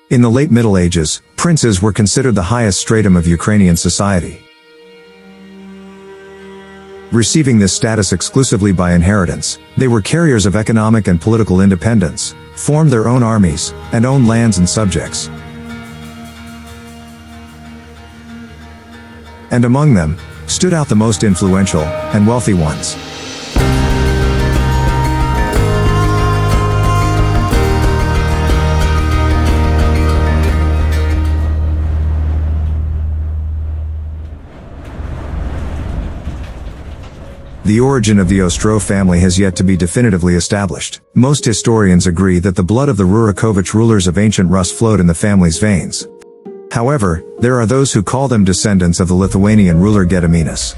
In the late Middle Ages, princes were considered the highest stratum of Ukrainian society. Receiving this status exclusively by inheritance, they were carriers of economic and political independence, formed their own armies, and owned lands and subjects. And among them, stood out the most influential and wealthy ones. The origin of the Ostroh family has yet to be definitively established. Most historians agree that the blood of the Rurikovich rulers of ancient Rus flowed in the family's veins. However, there are those who call them descendants of the Lithuanian ruler Gediminas.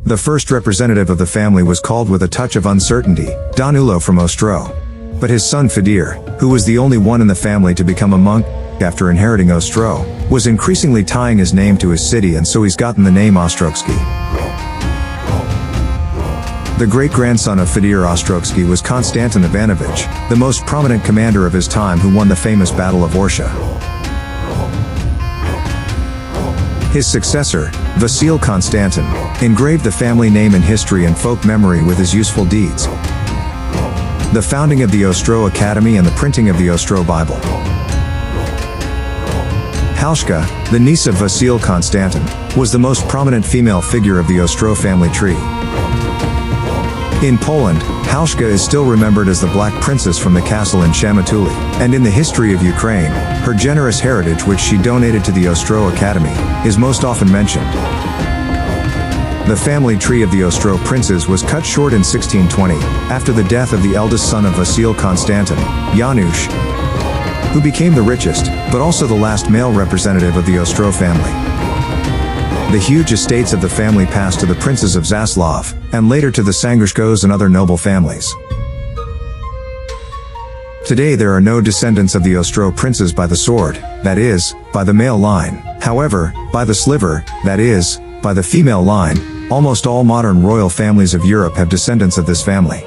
The first representative of the family was called with a touch of uncertainty, Danulo from Ostroh. But his son Fedir, who was the only one in the family to become a monk after inheriting Ostroh, was increasingly tying his name to his city, and so he's gotten the name Ostrohski. The great-grandson of Fedir Ostrohski was Konstantin Ivanovich, the most prominent commander of his time who won the famous Battle of Orsha. His successor, Vasil Konstantin, engraved the family name in history and folk memory with his useful deeds. The founding of the Ostroh Academy and the printing of the Ostroh Bible. Halshka, the niece of Vasil Konstantin, was the most prominent female figure of the Ostroh family tree. In Poland, Halshka is still remembered as the Black Princess from the castle in Shamatuli, and in the history of Ukraine, her generous heritage which she donated to the Ostroh Academy, is most often mentioned. The family tree of the Ostroh princes was cut short in 1620, after the death of the eldest son of Vasil Konstantin, Janusz, who became the richest, but also the last male representative of the Ostroh family. The huge estates of the family passed to the princes of Zaslav, and later to the Sangushkos and other noble families. Today there are no descendants of the Ostroh princes by the sword, that is, by the male line. However, by the sliver, that is, by the female line, almost all modern royal families of Europe have descendants of this family.